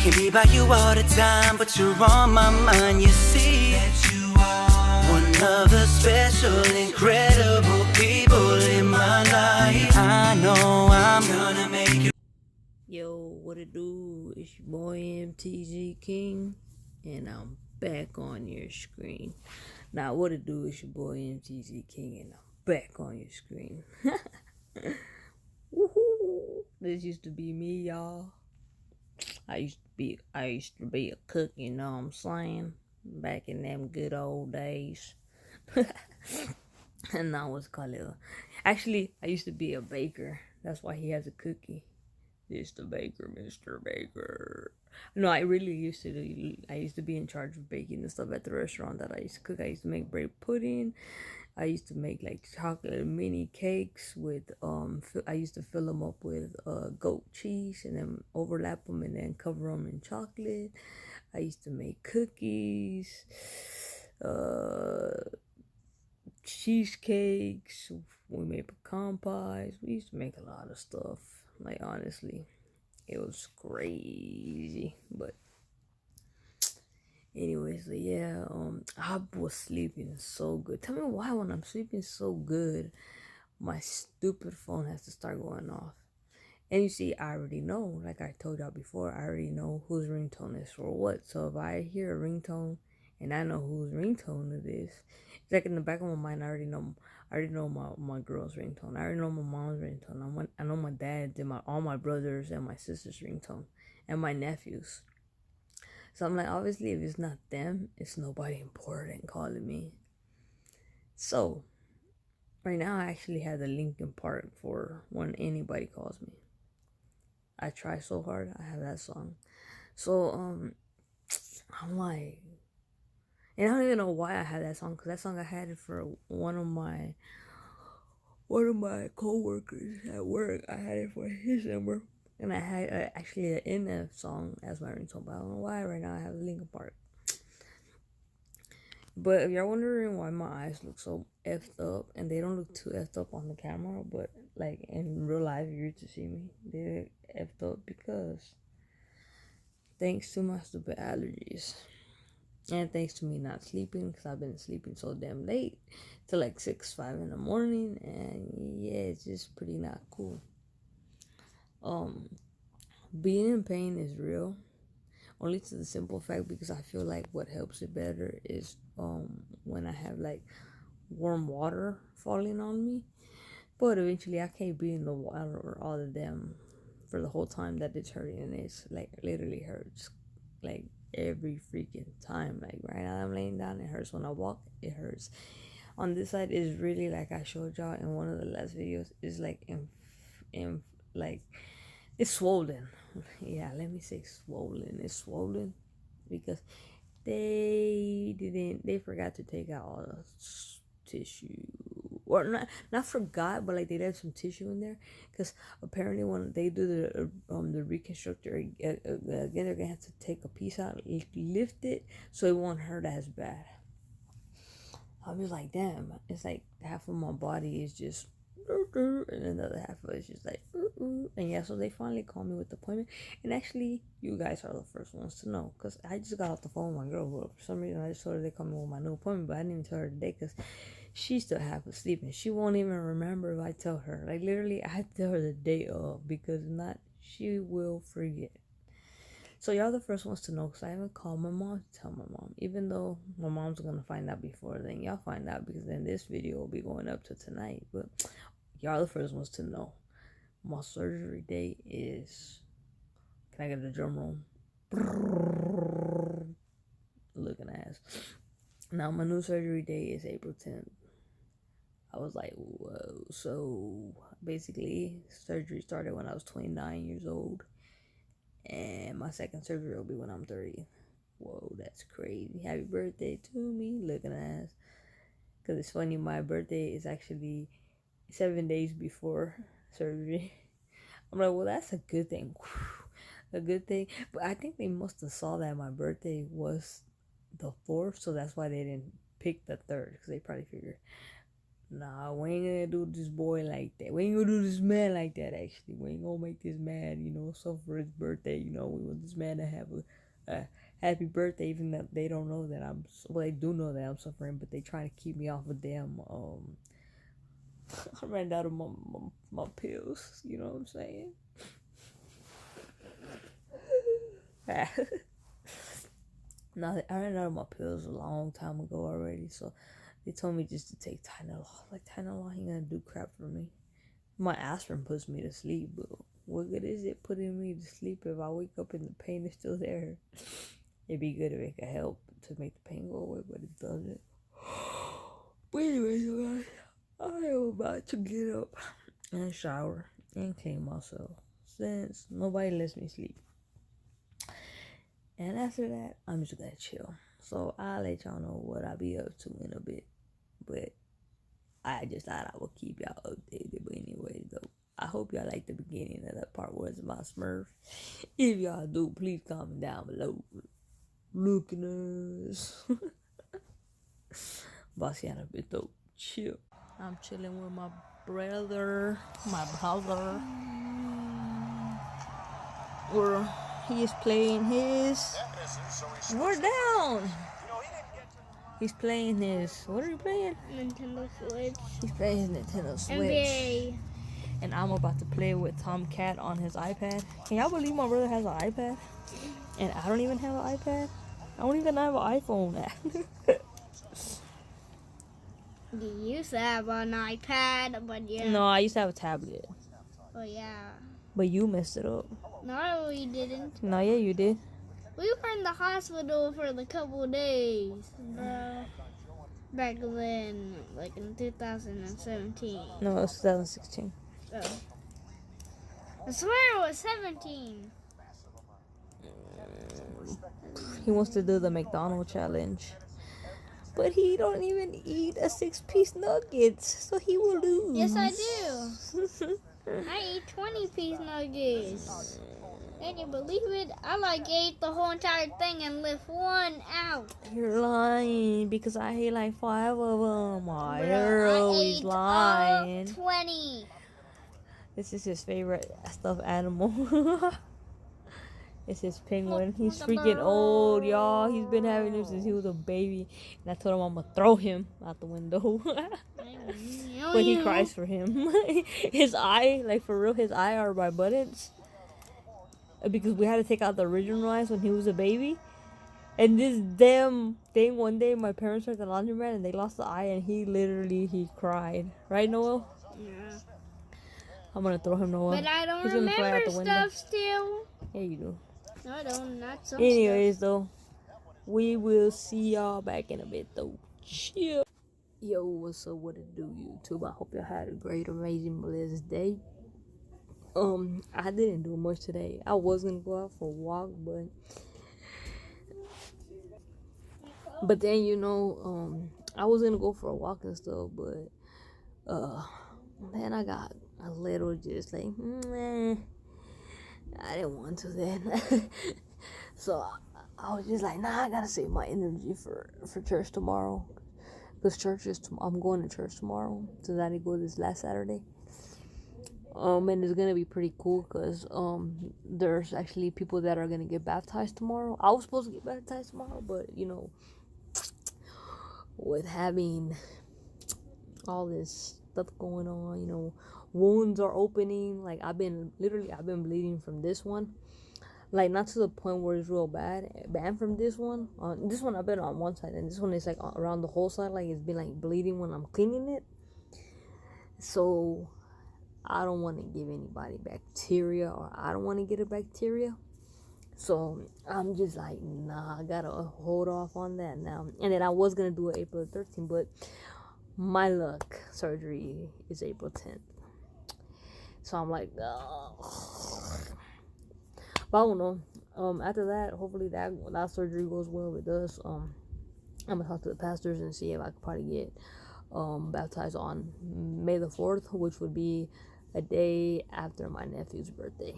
Can't be by you all the time, but you're on my mind. You see that you are one of the special, incredible people in my life. I know I'm gonna make you. Yo, what it do? It's your boy MTZKING, and I'm back on your screen. Now, what it do? It's your boy MTZKING, and I'm back on your screen. Woohoo! This used to be me, y'all. I used to be a cook. You know what I'm saying? Back in them good old days. And now what's called it? Actually, I used to be a baker. That's why he has a cookie. Mr. Baker, Mr. Baker. No, I really used to do. I used to be in charge of baking and stuff at the restaurant that I used to cook. I used to make bread pudding. I used to make like chocolate mini cakes with I used to fill them up with goat cheese and then overlap them and then cover them in chocolate. I used to make cookies, cheesecakes. We made pecan pies. We used to make a lot of stuff. Like, honestly, it was crazy. But anyways, yeah, I was sleeping so good. Tell me why when I'm sleeping so good, my stupid phone has to start going off. And you see, I already know, like I told y'all before, I already know whose ringtone is for what. So if I hear a ringtone and I know whose ringtone it is, it's like in the back of my mind, I already know my girl's ringtone. I already know my mom's ringtone. I know my dad's and all my brothers and my sister's ringtone and my nephews. So I'm like, obviously, if it's not them, it's nobody important calling me. So right now, I actually have the Linkin Park for when anybody calls me. I try so hard. I have that song. So I'm like, and I don't even know why I had that song, because that song I had it for one of my coworkers at work. I had it for his number, and I had actually an NF song as my ringtone. But I don't know why right now I have Linkin Park. But if you're wondering why my eyes look so effed up, and they don't look too effed up on the camera, but like in real life, you're to see me, they effed up because thanks to my stupid allergies. And thanks to me not sleeping, because I've been sleeping so damn late, till like 6, 5 in the morning, and yeah, it's just pretty not cool. Being in pain is real, only to the simple fact because I feel like what helps it better is when I have like warm water falling on me. But eventually I can't be in the water all the damn for the whole time that it's hurting, and it's like literally hurts like every freaking time. Like right now I'm laying down, it hurts. When I walk, it hurts. On this side is really, like I showed y'all in one of the last videos, is like in like it's swollen. Yeah, let me say swollen. It's swollen because they forgot to take out all the tissue, or not forgot, but like they left some tissue in there, because apparently when they do the reconstructor again, they're gonna have to take a piece out, lift it, so it won't hurt as bad. I was like, damn, it's like half of my body is just, and then the other half of it is just like, and yeah, so they finally called me with the appointment. And actually, you guys are the first ones to know, because I just got off the phone with my girl, but for some reason I just told her they called me with my new appointment, but I didn't even tell her today, because she's still half asleep, and she won't even remember if I tell her. Like, literally, I tell her the day of, because if not, she will forget. So y'all the first ones to know, because I haven't called my mom to tell my mom. Even though my mom's going to find out before then. Y'all find out, because then this video will be going up to tonight. But y'all the first ones to know. My surgery date is... Can I get a drum roll? Looking ass. Now my new surgery date is April 10th. I was like, whoa. So basically, surgery started when I was 29 years old. And my second surgery will be when I'm 30. Whoa, that's crazy. Happy birthday to me, looking ass. Because it's funny, my birthday is actually 7 days before surgery. I'm like, well, that's a good thing. A good thing. But I think they must have saw that my birthday was the 4th, so that's why they didn't pick the 3rd, because they probably figured Nah, we ain't gonna do this boy like that. We ain't gonna do this man like that, actually. We ain't gonna make this man, suffer his birthday. We want this man to have a happy birthday, even though they don't know that well, they do know that I'm suffering, but they trying to keep me off of damn, I ran out of my pills, you know what I'm saying? No, I ran out of my pills a long time ago already, so they told me just to take Tylenol. Like, Tylenol ain't gonna do crap for me. My aspirin puts me to sleep, but what good is it putting me to sleep if I wake up and the pain is still there? It'd be good if it could help to make the pain go away, but it doesn't. But anyways, guys, I am about to get up and shower and clean myself since nobody lets me sleep. And after that, I'm just gonna chill. So I'll let y'all know what I'll be up to in a bit. But I just thought I would keep y'all updated. But anyway, though, I hope y'all like the beginning of that part where it's about Smurf. If y'all do, please comment down below. Lookers. Bossy a bit though. Chill. I'm chilling with my brother. Where he is playing his. We're down. He's playing his. What are you playing? Nintendo Switch. He's playing his Nintendo Switch. NBA. And I'm about to play with Tomcat on his iPad. Can y'all believe my brother has an iPad? And I don't even have an iPad? I don't even have an iPhone. You used to have an iPad, but yeah. No, I used to have a tablet. Oh, yeah. But you messed it up. No, we didn't. No, yeah, you did. We were in the hospital for a couple of days, bro. Back then, like in 2017. No, it was 2016. Oh. I swear it was 17. He wants to do the McDonald's challenge. But he don't even eat a 6-piece nuggets, so he will lose. Yes, I do. I eat 20-piece nuggets. Can you believe it? I ate the whole entire thing and left one out. You're lying because I ate like 5 of them. Oh, Bro, you're I always ate lying. 20. This is his favorite stuffed animal. It's his penguin. He's freaking old, y'all. He's been having him since he was a baby. And I told him I'm going to throw him out the window. But he cries for him. His eye, like for real, his eye are my buttons. Because we had to take out the original eyes when he was a baby. And this damn thing, one day my parents were at the laundromat and they lost the eye and he cried. Right, Noel? Yeah. I'm going to throw him, Noel. But I don't He's gonna fly out remember the window. stuff still. Yeah, you do. No, I don't. Not some Anyways, stuff. though, we will see y'all back in a bit, though. Chill. Yo, what's up? What it do, YouTube? I hope y'all had a great, amazing, blessed day. I didn't do much today. I was gonna go out for a walk, but then I was gonna go for a walk and stuff, but then I got a little just like, I didn't want to then. So I was just like, nah, I gotta save my energy for church tomorrow. Because I'm going to church tomorrow. So that I go this last Saturday. And it's gonna be pretty cool because there's actually people that are gonna get baptized tomorrow. I was supposed to get baptized tomorrow, but with having all this stuff going on, wounds are opening. Like I've been bleeding from this one. Like not to the point where it's real bad from this one. This one I've been on one side, and this one is like around the whole side. Like it's been like bleeding when I'm cleaning it. So I don't want to give anybody bacteria, or I don't want to get a bacteria. So I'm just like, nah, I gotta hold off on that now. And then I was gonna do it April 13th, but my luck, surgery is April 10th. So I'm like, but I don't know. After that, hopefully that surgery goes well with us. I'm gonna talk to the pastors and see if I could probably get baptized on May the 4th, which would be a day after my nephew's birthday.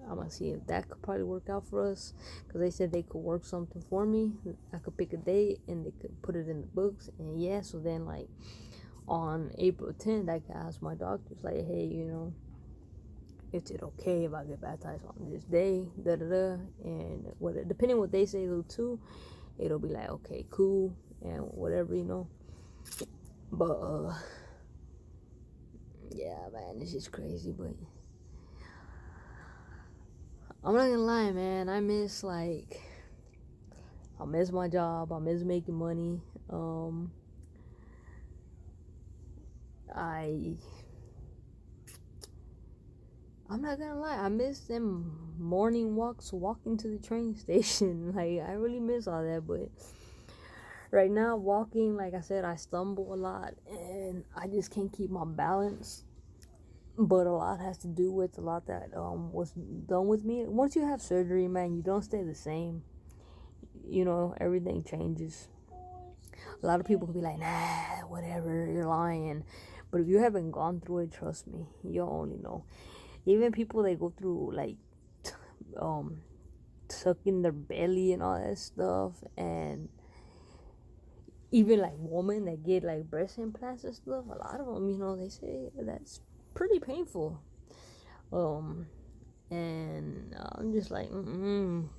I'm gonna see if that could probably work out for us, because they said they could work something for me. I could pick a date and they could put it in the books, and so then like on April 10th, I can ask my doctors, like, hey, is it okay if I get baptized on this day? Da da da. And depending what they say too, it'll be like, okay, cool, and whatever, But yeah, man, it's just crazy. But I'm not gonna lie, man. I miss my job. I miss making money. I'm not gonna lie, I miss them morning walks, walking to the train station. Like, I really miss all that. But right now, walking, like I said, I stumble a lot, and I just can't keep my balance. But a lot has to do with a lot that was done with me. Once you have surgery, man, you don't stay the same. Everything changes. A lot of people can be like, nah, whatever, you're lying. But if you haven't gone through it, trust me, you'll only know. Even people that go through, like, sucking their belly and all that stuff, and even like women that get like breast implants and stuff, a lot of them, they say that's pretty painful. And I'm just like,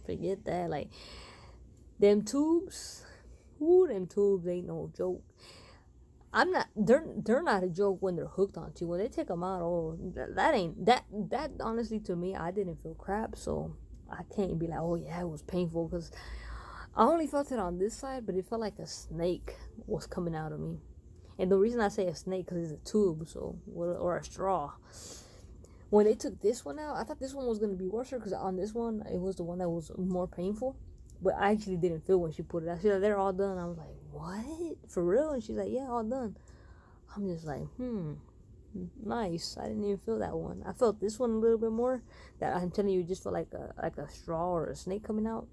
forget that. Like, them tubes, them tubes ain't no joke. They're not a joke when they're hooked onto you. When they take them out, that honestly, to me, I didn't feel crap, so I can't be like, oh yeah, it was painful, because I only felt it on this side, but it felt like a snake was coming out of me. And the reason I say a snake, because it's a tube, or a straw. When they took this one out, I thought this one was going to be worse, because on this one, it was the one that was more painful. But I actually didn't feel when she put it out. She's like, they're all done. I was like, what? For real? And she's like, yeah, all done. I'm just like, nice. I didn't even feel that one. I felt this one a little bit more. That I'm telling you, just felt like a straw or a snake coming out.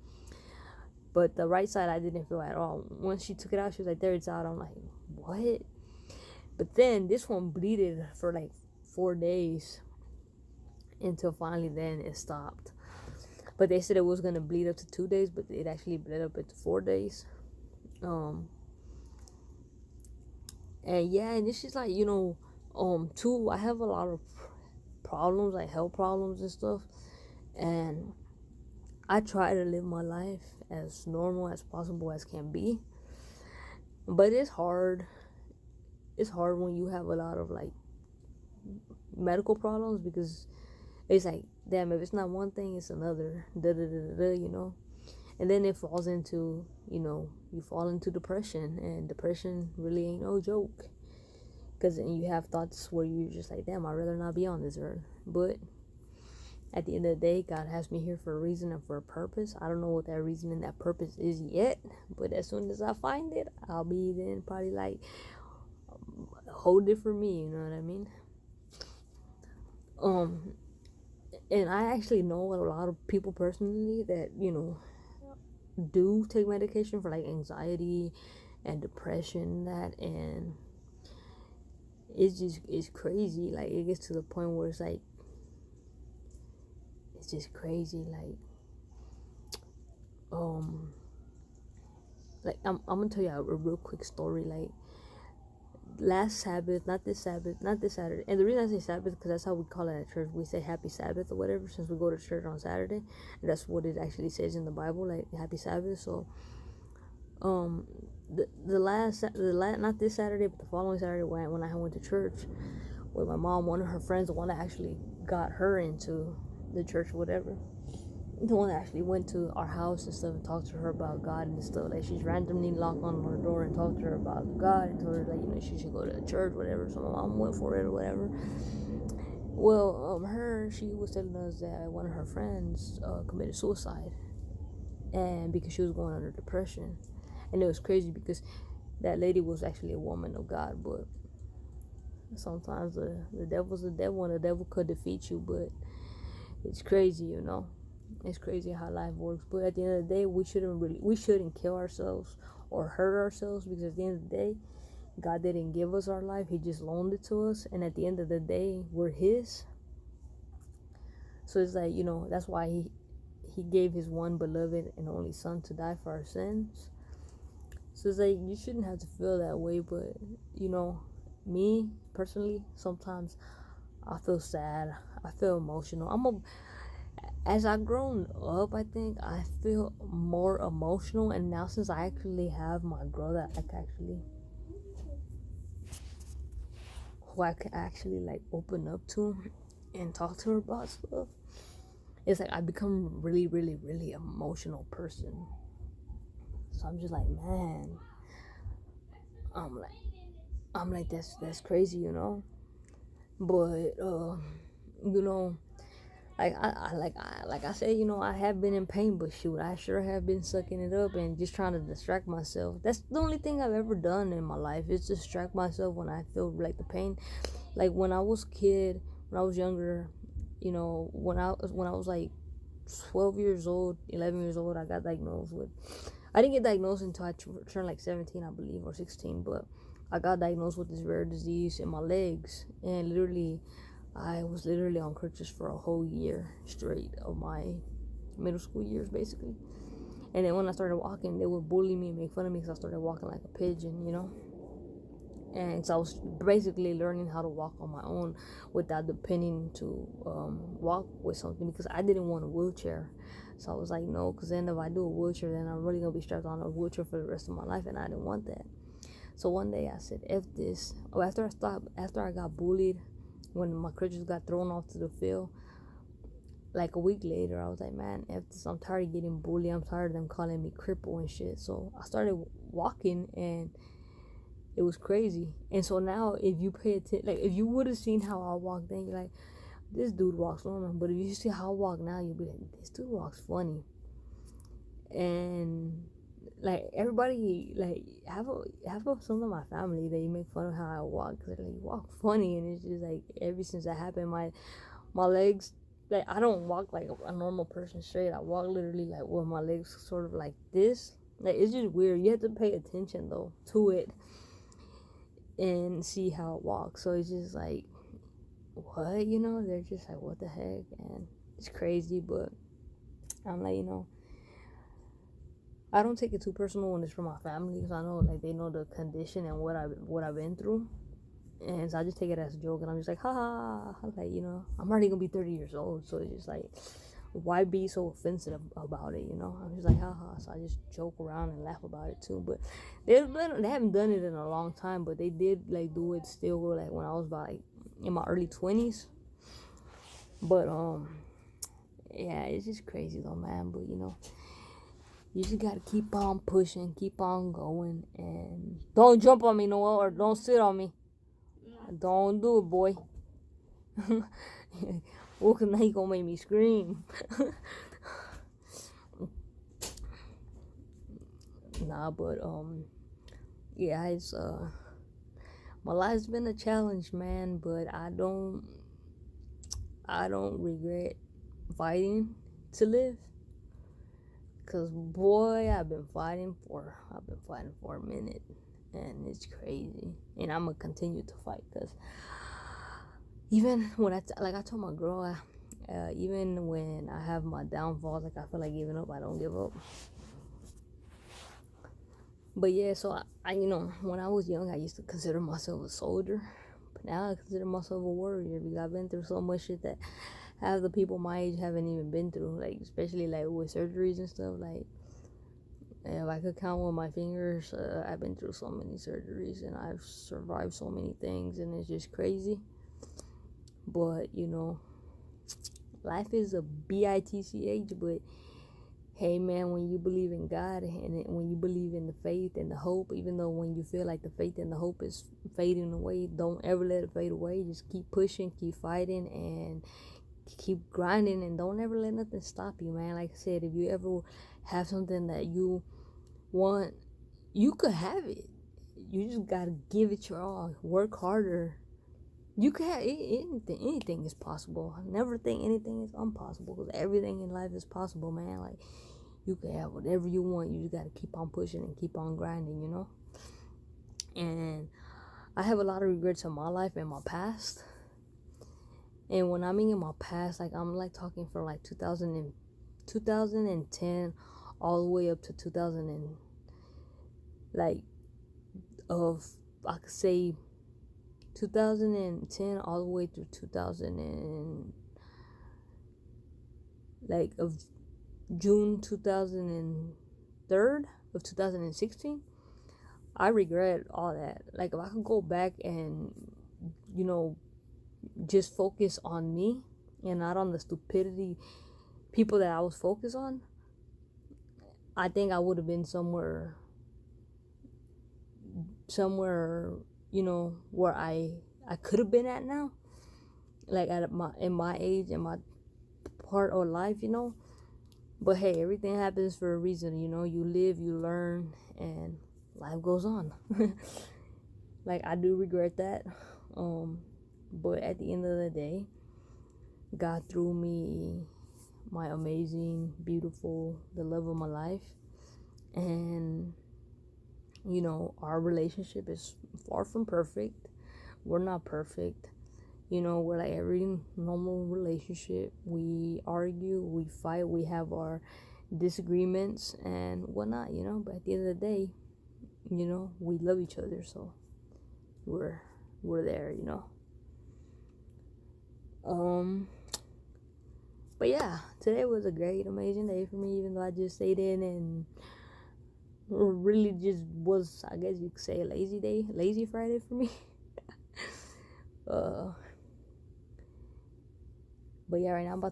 But the right side, I didn't feel at all. Once she took it out, she was like, there, it's out. I'm like, what? But then this one bleeded for like 4 days, until finally then it stopped. But they said it was gonna bleed up to 2 days, but it actually bled up into 4 days. And yeah, and it's just like, too, I have a lot of problems, like health problems and stuff, and I try to live my life as normal as possible as can be. But it's hard. It's hard when you have a lot of like medical problems, because it's like, damn, if it's not one thing, it's another. And then it falls into, you fall into depression, and depression really ain't no joke. Because then you have thoughts where you're just like, damn, I'd rather not be on this earth. But at the end of the day, God has me here for a reason and for a purpose. I don't know what that reason and that purpose is yet, but as soon as I find it, I'll be then probably like, hold it for me, you know what I mean? And I actually know a lot of people personally that, do take medication for like anxiety and depression, and it's crazy. Like, it gets to the point where it's like, it's just crazy. Like I'm gonna tell you a real quick story. Like, last Sabbath, not this Saturday. And the reason I say Sabbath, because that's how we call it at church. We say Happy Sabbath or whatever, since we go to church on Saturday, and that's what it actually says in the Bible, like Happy Sabbath. So, not this Saturday, but the following Saturday, when I went to church with my mom, one of her friends, the one that actually got her into the church, whatever, the one that actually went to our house and stuff and talked to her about God and stuff. Like, she's randomly knocked on her door and talked to her about God and told her, like, she should go to church, whatever. So my mom went for it or whatever. Well, she was telling us that one of her friends committed suicide, and because she was going under depression. And it was crazy because that lady was actually a woman of God, but sometimes the devil's the devil, and the devil could defeat you. But it's crazy, It's crazy how life works. But at the end of the day, we shouldn't kill ourselves or hurt ourselves, because at the end of the day, God didn't give us our life. He just loaned it to us. And at the end of the day, we're His. So it's like, that's why he gave His one beloved and only Son to die for our sins. So it's like, you shouldn't have to feel that way. But, me personally, sometimes I feel sad. I feel emotional. As I've grown up, I think I feel more emotional, and now since I actually have my girl that I can actually, who I can actually like open up to and talk to her about stuff, it's like I become really, really, really emotional person. So I'm just like, man, I'm like, that's crazy, you know. But you know, like I said, you know, I have been in pain, but shoot, I sure have been sucking it up and just trying to distract myself. That's the only thing I've ever done in my life, is distract myself when I feel like the pain. Like when I was a kid, when I was younger, you know, when I was like 12 years old, 11 years old, I got diagnosed with. I didn't get diagnosed until I turned like 17, I believe, or 16, but I got diagnosed with this rare disease in my legs, and literally, I was literally on crutches for a whole year straight of my middle school years, basically. And then when I started walking, they would bully me and make fun of me because I started walking like a pigeon, you know. And so I was basically learning how to walk on my own without depending to walk with something, because I didn't want a wheelchair. So I was like, no, because then if I do a wheelchair, then I'm really gonna be strapped on a wheelchair for the rest of my life, and I didn't want that. So one day I said, "F this." Oh, after I got bullied, when my crutches got thrown off to the field, like a week later, I was like, man, F this. I'm tired of getting bullied. I'm tired of them calling me cripple and shit. So I started walking, and it was crazy. And so now, if you pay attention, like if you would have seen how I walked then, you're like, this dude walks normal. But if you see how I walk now, you'll be like, this dude walks funny. And like everybody, like have some of my family, they make fun of how I walk, because they're like, you walk funny. And it's just like, ever since that happened, my legs, like I don't walk like a normal person straight. I walk literally like with my legs sort of like this. Like it's just weird. You have to pay attention though to it and see how it walks. So it's just like, what, you know, they're just like, what the heck? And it's crazy. But I'm like, you know, I don't take it too personal when it's from my family, because I know like they know the condition and what I've been through. And so I just take it as a joke, and I'm just like, ha, like, you know, I'm already gonna be 30 years old, so it's just like, why be so offensive about it, you know? I'm just like, haha. So I just joke around and laugh about it too. But they haven't done it in a long time, but they did like do it still, like when I was about like in my early 20s. But yeah, it's just crazy though, man. But you know, you just gotta keep on pushing, keep on going, and don't jump on me, Noah, or don't sit on me. Don't do it, boy. Well, cause now you gonna make me scream. Nah, but yeah, it's my life's been a challenge, man. But I don't regret fighting to live. Cause boy, I've been fighting for a minute, and it's crazy. And I'm gonna continue to fight, cause even when I told my girl, even when I have my downfalls, like I feel like giving up, I don't give up. But yeah, so I you know, when I was young, I used to consider myself a soldier, but now I consider myself a warrior, because I've been through so much shit that half the people my age haven't even been through, like especially like with surgeries and stuff. Like if I could count on my fingers, I've been through so many surgeries, and I've survived so many things, and it's just crazy. But you know, life is a bitch. But hey, man, when you believe in God, and when you believe in the faith and the hope, even though when you feel like the faith and the hope is fading away, don't ever let it fade away. Just keep pushing, keep fighting, and keep grinding, and don't ever let nothing stop you, man. Like I said, if you ever have something that you want, you could have it. You just gotta give it your all. Work harder. You can have anything. Anything is possible. Never think anything is impossible, because everything in life is possible, man. Like, you can have whatever you want. You just gotta keep on pushing and keep on grinding, you know. And I have a lot of regrets in my life and my past. And when I mean in my past, like I'm like talking from like 2010 all the way up to 2000 and like I could say 2010 all the way through 2000 and like of June 2003 of 2016, I regret all that. Like, if I could go back and, you know, just focus on me and not on the stupidity people that I was focused on, I think I would have been somewhere, you know, where I could have been at now, like at my age and my part of life, you know. But hey, everything happens for a reason, you know. You live, you learn, and life goes on. Like, I do regret that, but at the end of the day, God threw me my amazing, beautiful, the love of my life, and you know, our relationship is far from perfect. We're not perfect, you know. We're like every normal relationship. We argue, we fight, we have our disagreements and whatnot, you know. But at the end of the day, you know, we love each other, so we're there, you know. But yeah, today was a great, amazing day for me, even though I just stayed in and really just was, I guess you could say, a lazy day, lazy Friday for me. But yeah, right now I'm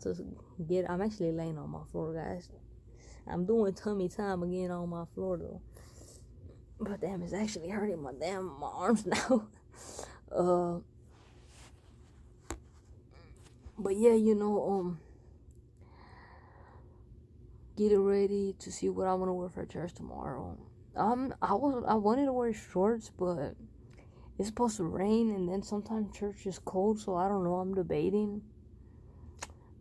actually laying on my floor, guys. I'm doing tummy time again on my floor though. But damn, it's actually hurting my arms now. But yeah, you know, getting ready to see what I want to wear for church tomorrow. I wanted to wear shorts, but it's supposed to rain, and then sometimes church is cold, so I don't know. I'm debating,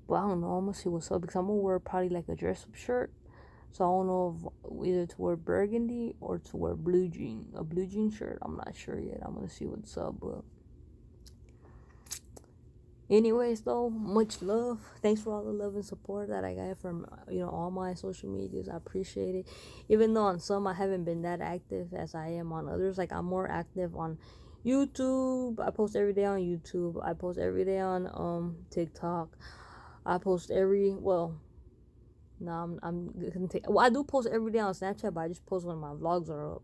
but I don't know. I'm gonna see what's up, because I'm gonna wear probably like a dress-up shirt. So I don't know if either to wear burgundy or to wear a blue jean shirt. I'm not sure yet. I'm gonna see what's up, but anyways, though, much love. Thanks for all the love and support that I got from, you know, all my social medias. I appreciate it. Even though on some I haven't been that active as I am on others. Like, I'm more active on YouTube. I post every day on YouTube. I post every day on TikTok. I post I do post every day on Snapchat, but I just post when my vlogs are up.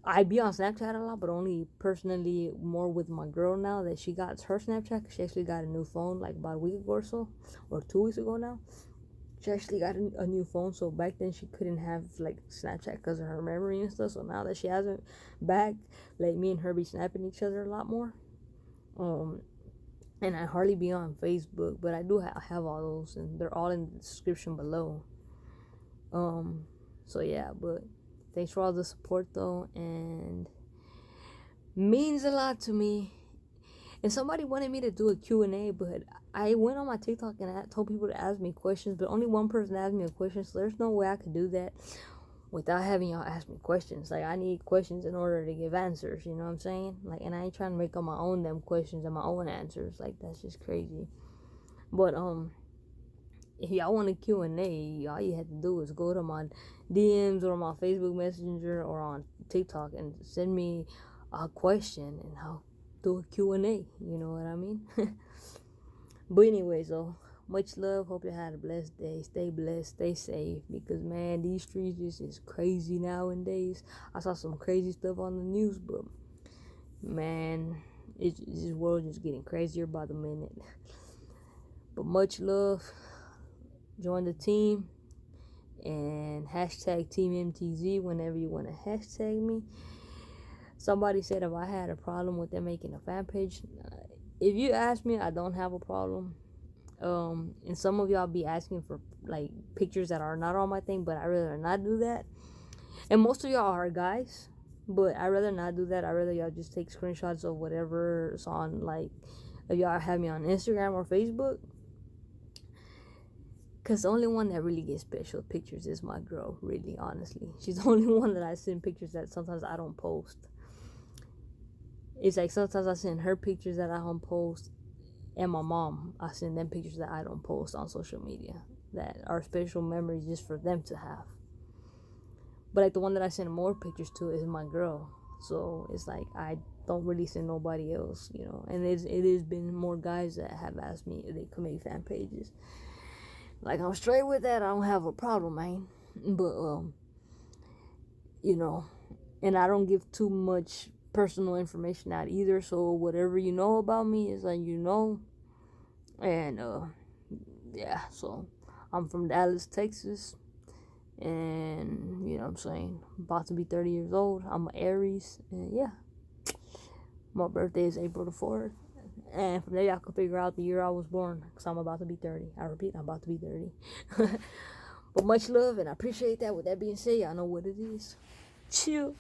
I be on Snapchat a lot, but only personally, more with my girl now that she got her Snapchat. She actually got a new phone like about a week ago or so, or 2 weeks ago now. She actually got a new phone, so back then she couldn't have like Snapchat because of her memory and stuff. So now that she has it back, like, me and her be snapping each other a lot more. And I hardly be on Facebook, but I do have all those, and they're all in the description below. So yeah, but thanks for all the support though, and means a lot to me. And somebody wanted me to do a Q&A, but I went on my TikTok and I told people to ask me questions, but only one person asked me a question, so there's no way I could do that without having y'all ask me questions. Like, I need questions in order to give answers, you know what I'm saying? Like, and I ain't trying to make up my own damn questions and my own answers. Like, that's just crazy. But if y'all want a Q&A, all you have to do is go to my DMs or my Facebook Messenger or on TikTok and send me a question, and I'll do a Q&A, you know what I mean? But anyways, though, much love. Hope you had a blessed day. Stay blessed, stay safe, because man, these streets just is crazy nowadays. I saw some crazy stuff on the news, but man, this world is getting crazier by the minute. But much love. Join the team, and hashtag Team MTZ whenever you want to hashtag me. Somebody said if I had a problem with them making a fan page, if you ask me, I don't have a problem. And some of y'all be asking for like pictures that are not on my thing, but I'd rather not do that. And most of y'all are guys, but I'd rather not do that. I'd rather y'all just take screenshots of whatever's on, like, if y'all have me on Instagram or Facebook. Because the only one that really gets special pictures is my girl, really, honestly. She's the only one that I send pictures that sometimes I don't post. It's like sometimes I send her pictures that I don't post, and my mom, I send them pictures that I don't post on social media that are special memories just for them to have. But like the one that I send more pictures to is my girl. So it's like I don't really see nobody else, you know. And it has been more guys that have asked me if they could make fan pages. Like, I'm straight with that. I don't have a problem, man. But you know, and I don't give too much personal information out either. So whatever you know about me is like, you know. And yeah, so I'm from Dallas, Texas. And you know what I'm saying, about to be 30 years old. I'm an Aries, and yeah, my birthday is April the 4th. And from there, y'all can figure out the year I was born, because I'm about to be 30. I repeat, I'm about to be 30. But much love, and I appreciate that. With that being said, y'all know what it is. Chill.